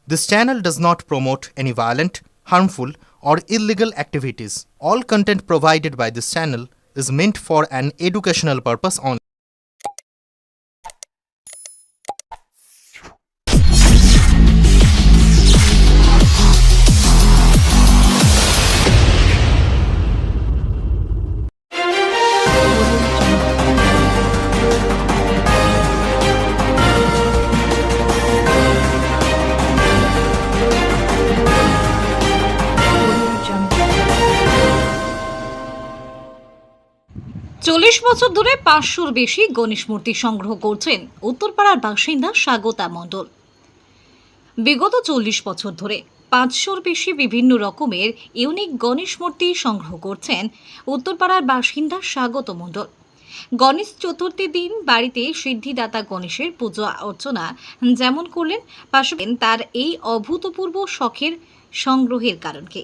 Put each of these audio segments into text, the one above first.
This channel does not promote any violent, harmful, or illegal activities. All content provided by this channel is meant for an educational purpose only. চল্লিশ বছর ধরে 500-র বেশি গণেশ মূর্তি সংগ্রহ করছেন উত্তরপাড়ার বাসিন্দা স্বাগতা মণ্ডল। বিগত 40 বছর ধরে 500-র বেশি বিভিন্ন রকমের ইউনিক গণেশ মূর্তি সংগ্রহ করছেন উত্তরপাড়ার বাসিন্দা স্বাগত মণ্ডল। গণেশ চতুর্থীর দিন বাড়িতে সিদ্ধিদাতা গণেশের পূজা অর্চনা যেমন করলেন, পাশাপাশি তার এই অভূতপূর্ব শখের সংগ্রহের কারণকে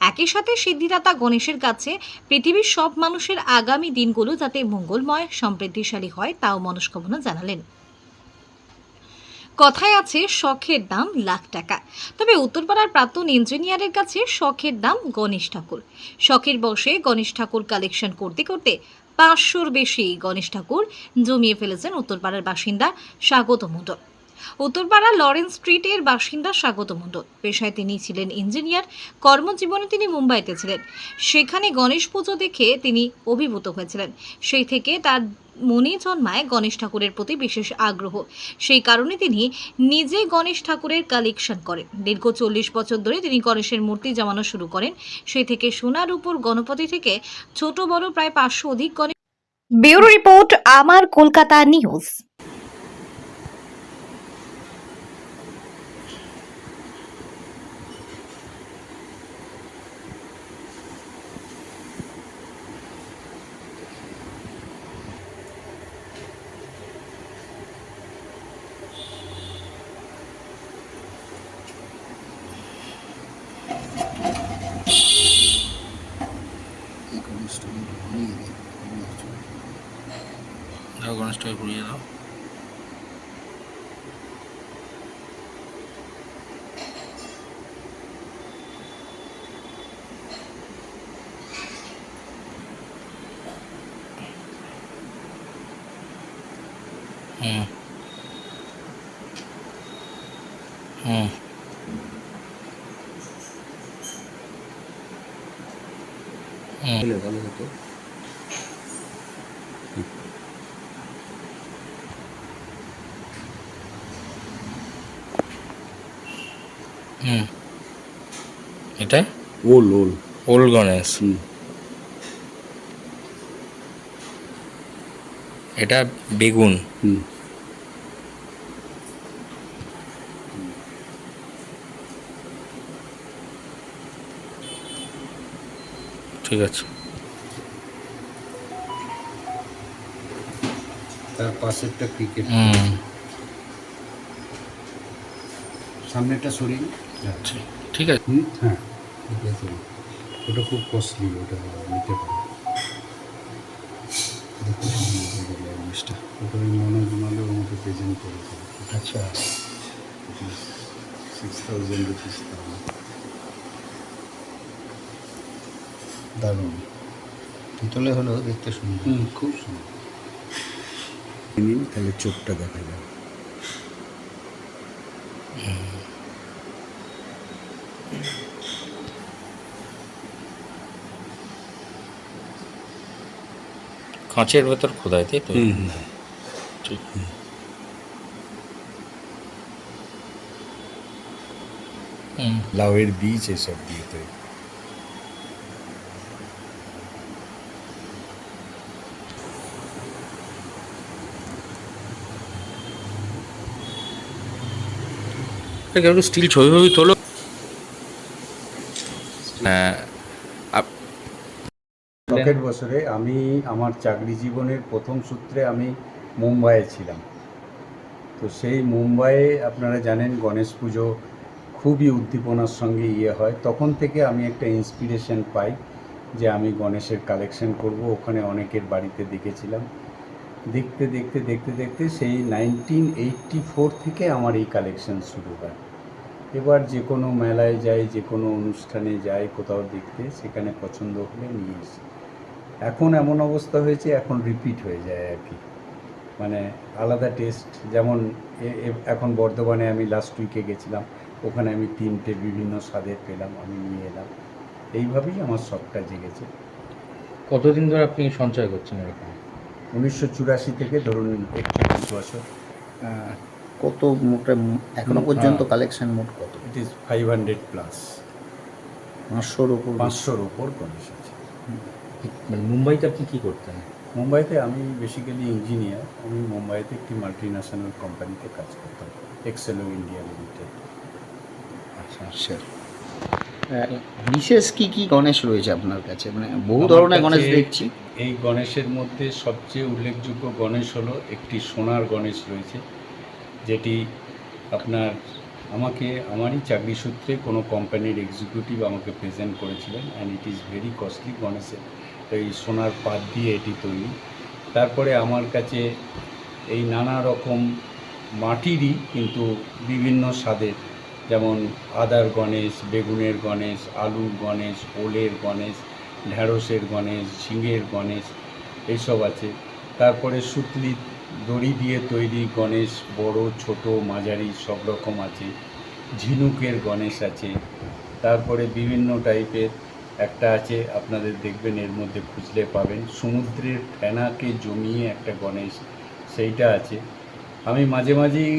একই সাথে সিদ্ধিদাতা গণেশের কাছে পৃথিবীর সব মানুষের আগামী দিনগুলো যাতে মঙ্গলময় সমৃদ্ধিশালী হয় তাও মনস্কামনা জানালেন। কথায় আছে শখের দাম লাখ টাকা, তবে উত্তরপাড়ার প্রাক্তন ইঞ্জিনিয়ারের কাছে শখের দাম গণেশ ঠাকুর। শখের বশে গণেশ ঠাকুর কালেকশন করতে করতে 500-র বেশি গণেশ ঠাকুর জমিয়ে ফেলেছেন উত্তরপাড়ার বাসিন্দা স্বাগত মণ্ডল। উত্তরপাড়া লরেন্স স্ট্রিটের বাসিন্দা স্বাগত মণ্ডল। পেশায় তিনি ছিলেন ইঞ্জিনিয়ার, কর্মজীবনে তিনি মুম্বাইতে ছিলেন। সেখানে গণেশ পুজো দেখে তিনি অভিভূত হয়েছিলেন। সেই থেকে তার মনে জন্মায় গণেশ ঠাকুরের প্রতি বিশেষ আগ্রহ। সেই কারণে তিনি নিজে গণেশ ঠাকুরের কালেকশন করেন। দীর্ঘ 40 বছর ধরে তিনি গণেশের মূর্তি জমানো শুরু করেন। সেই থেকে সোনার উপর গণপতি থেকে ছোট বড় প্রায় 500 অধিক গণেশ। ব্যুরো রিপোর্ট, আমার কলকাতা নিউজ। গণেশটাকে ঘুরিয়ে দাও। হুম হুম ভালো হতো। এটা ওল ওল গণেশ। এটা বেগুন। ঠিক আছে। তার পাশেরটা ক্রিকেট, সামনেটা সরিয়ে। ঠিক আছে। হ্যাঁ ঠিক আছে, ওটা খুব কস্টলি, ওটা নিতে পারে। জিনিসটা ওটা ওই মনোজ মালে ওর মধ্যে প্রেজেন্ট করেছে। আচ্ছা, 6000 রুপিস দারুণ। পিতলে হলেও দেখতে সুন্দর। খুব সুন্দর। নিন তাহলে চোখটা দেখা যাবে। কাঁচের ভেতর খোদায়, তাই তো? ঠিক। লাউয়ের বীজ এসব দিয়ে তৈরি। একটু স্টিল ছবি ছবি তোলো। হ্যাঁ, শখের বছরে আমি আমার চাকরি জীবনের প্রথম সূত্রে আমি মুম্বাইয়ে ছিলাম। তো সেই মুম্বাইয়ে আপনারা জানেন গণেশ পুজো খুবই উদ্দীপনার সঙ্গে হয়। তখন থেকে আমি একটা ইন্সপিরেশন পাই যে আমি গণেশের কালেকশন করব। ওখানে অনেকের বাড়িতে দেখেছিলাম। দেখতে দেখতে দেখতে দেখতে সেই 1984 থেকে আমার এই কালেকশন শুরু হয়। এবার যে কোনো মেলায় যাই, যে কোনো অনুষ্ঠানে যাই, কোথাও দেখতে, সেখানে পছন্দ হলে নিয়ে এসি। এখন এমন অবস্থা হয়েছে, এখন রিপিট হয়ে যায় আর কি, মানে আলাদা টেস্ট। যেমন এখন বর্ধমানে আমি লাস্ট উইকে গেছিলাম, ওখানে আমি 3টে বিভিন্ন স্বাদের পেলাম, আমি নিয়ে এলাম। এইভাবেই আমার শখটা জেগেছে। কতদিন ধরে আপনি সঞ্চয় করছেন এরকম? 1984 থেকে ধরুন 31 বছর। কত মোটা এখনো পর্যন্ত কালেকশন মোট কত? ইট ইজ 500 প্লাস, 500-র উপর। 500-র ওপর গণেশ আছে। মানে মুম্বাইতে আপনি কী করতেন? মুম্বাইতে আমি বেসিক্যালি ইঞ্জিনিয়ার। আমি মুম্বাইতে একটি মাল্টিন্যাশনাল কোম্পানিতে কাজ করতাম, এক্সেলো ইন্ডিয়া লিমিটেড। আচ্ছা, বিশেষ কি কি গণেশ রয়েছে আপনার কাছে? মানে বহু আমার ধরনের গণেশ কাছে দেখছি। এই গণেশের মধ্যে সবচেয়ে উল্লেখযোগ্য গণেশ হলো একটি সোনার গণেশ রয়েছে, যেটি আপনার আমারই চাকরি সূত্রে কোনো কোম্পানির এক্সিকিউটিভ আমাকে প্রেজেন্ট করেছিলেন, and it is very costly. গণেশের এই সোনার পাত দিয়ে এটি তৈরি। তারপরে আমার কাছে এই নানা রকম মাটিরই কিন্তু বিভিন্ন স্বাদের, যেমন আদার গণেশ, বেগুনের গণেশ, আলুর গণেশ, ওলের গণেশ, ঢ্যাঁড়সের গণেশ, ঝিঙের গণেশ, এইসব আছে। তারপরে সুতলি দড়ি দিয়ে তৈরি গণেশ, বড় ছোট মাঝারি সব রকম আছে। ঝিনুকের গণেশ আছে। তারপরে বিভিন্ন টাইপের একটা আছে, আপনাদের দেখবেন এর মধ্যে খুঁজলে পাবেন, সমুদ্রের ফেনাকে জমিয়ে একটা গণেশ, সেইটা আছে। আমি মাঝে মাঝেই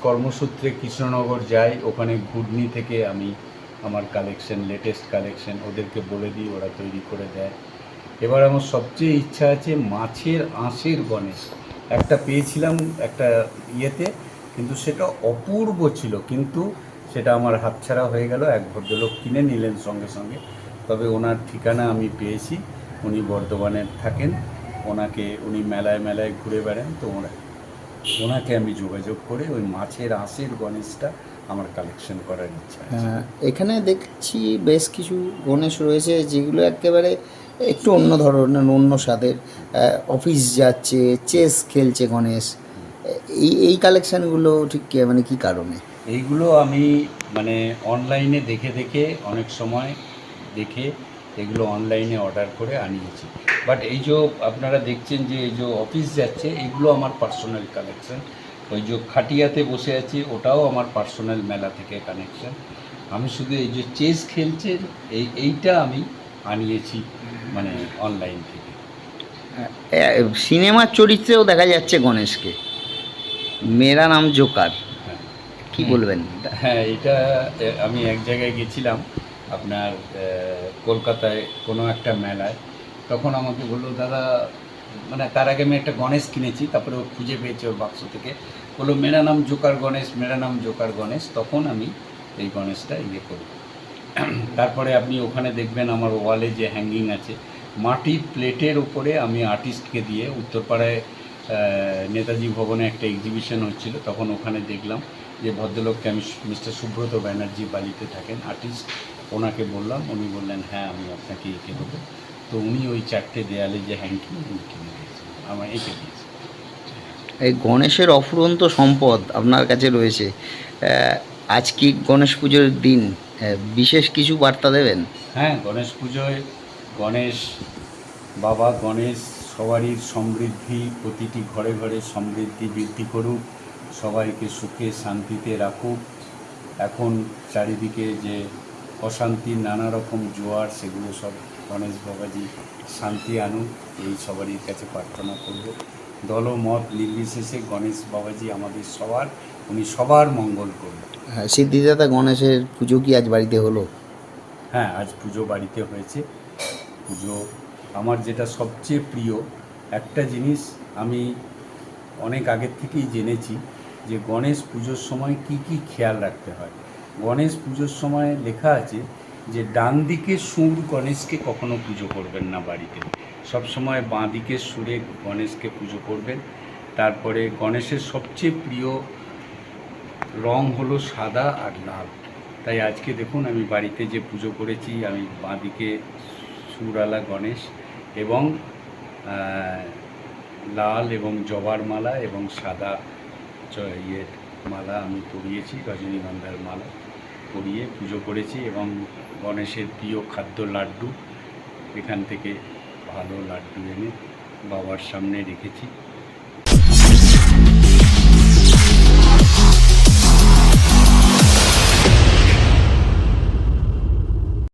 কর্মসূত্রে কৃষ্ণনগর যাই, ওখানে ঘুগনি থেকে আমি আমার কালেকশন, লেটেস্ট কালেকশন ওদেরকে বলে দিই, ওরা তৈরি করে দেয়। এবার আমার সবচেয়ে ইচ্ছা আছে মাছের আঁশের গণেশ। একটা পেয়েছিলাম একটা ইয়েতে, কিন্তু সেটা অপূর্ব ছিল, কিন্তু সেটা আমার হাতছাড়া হয়ে গেল। এক ভদ্রলোক কিনে নিলেন সঙ্গে সঙ্গে, তবে ওনার ঠিকানা আমি পেয়েছি, উনি বর্ধমানে থাকেন। উনি মেলায় মেলায় ঘুরে বেড়ান, তো ওনাকে আমি যোগাযোগ করে ওই মাছের আঁশের গণেশটা আমার কালেকশন করার ইচ্ছা আছে। এখানে দেখছি বেশ কিছু গণেশ রয়েছে যেগুলো একেবারে একটু অন্য ধরনের, অন্য স্বাদের। অফিস যাচ্ছে, চেস খেলছে গণেশ। এই কালেকশানগুলো ঠিক মানে কী কারণে? এইগুলো আমি মানে অনলাইনে দেখে দেখে অনেক সময় দেখে এগুলো অনলাইনে অর্ডার করে আনিয়েছি। বাট এই যে আপনারা দেখছেন যে এই যে অফিস যাচ্ছে, এগুলো আমার পার্সোনাল কালেকশন। ওই যে খাটিয়াতে বসে আছি, ওটাও আমার পার্সোনাল মেলা থেকে কানেকশন। আমি শুধু এই যে চেস খেলছেন এইটা আমি আনিয়েছি মানে অনলাইন থেকে। সিনেমার চরিত্রেও দেখা যাচ্ছে গণেশকে, মেরা নাম জোকার, কি বলবেন? হ্যাঁ, এটা আমি এক জায়গায় গেছিলাম আপনার কলকাতায় কোনো একটা মেলায়, তখন আমাকে বললো দাদা, মানে তার আগে আমি একটা গণেশ কিনেছি, তারপরে ও খুঁজে পেয়েছে ওর বাক্স থেকে, বললো মেরা নাম জোকার গণেশ, মেরা নাম জোকার গণেশ। তখন আমি এই গণেশটা করি। তারপরে আপনি ওখানে দেখবেন আমার ওয়ালে যে হ্যাঙ্গিং আছে, মাটির প্লেটের ওপরে আমি আর্টিস্টকে দিয়ে, উত্তরপাড়ায় নেতাজি ভবনে একটা এক্সিবিশন হচ্ছিল, তখন ওখানে দেখলাম যে ভদ্রলোককে, আমি মিস্টার সুব্রত ব্যানার্জি বালিতে থাকেন আর্টিস্ট, ওনাকে বললাম, উনি বললেন হ্যাঁ আমি আপনাকে এঁকে দেবো। তো উনি ওই 4টে দেয়ালে যে হ্যাঙ্গিং উনি কিনে দিয়েছেন, আমার এঁকে দিয়েছেন। এই গণেশের অফুরন্ত সম্পদ আপনার কাছে রয়েছে। আজ কি গণেশ পুজোর দিন, বিশেষ কিছু বার্তা দেবেন? হ্যাঁ, গণেশ পুজোয় গণেশ বাবা, গণেশ সবারই সমৃদ্ধি, প্রতিটি ঘরে ঘরে সমৃদ্ধি বৃদ্ধি করুক, সবাইকে সুখে শান্তিতে রাখুক। এখন চারিদিকে যে অশান্তির নানা রকম জোয়ার, সেগুলো সব গণেশ বাবাজি শান্তি আনুক, এই সবারই কাছে প্রার্থনা করব। দলমত নির্বিশেষে গণেশ বাবাজি আমাদের সবার, উনি সবার মঙ্গল করুন। সিদ্ধিদাতা গণেশের পুজো কি আজ বাড়িতে হলো? হ্যাঁ, আজ পুজো বাড়িতে হয়েছে। পুজো আমার যেটা সবচেয়ে প্রিয় একটা জিনিস, আমি অনেক আগের থেকেই জেনেছি যে গণেশ পুজোর সময় কি কি খেয়াল রাখতে হয়। গণেশ পুজোর সময় লেখা আছে যে ডান দিকে সুর গণেশকে কখনো পুজো করবেন না বাড়িতে, সবসময় বাঁ দিকে সুরে গণেশকে পুজো করবেন। তারপরে গণেশের সবচেয়ে প্রিয় রং হলো সাদা আর লাল। তাই আজকে দেখুন আমি বাড়িতে যে পুজো করেছি, আমি বাঁদিকে সুরওয়ালা গণেশ এবং লাল এবং জবার মালা এবং সাদা মালা আমি পরিয়েছি, রজনীগন্ধার মালা। করিয়ে পুজো করেছি এবং গণেশের প্রিয় খাদ্য লাড্ডু এখান থেকে ভালো লাড্ডু এনে বাবার সামনে রেখেছি।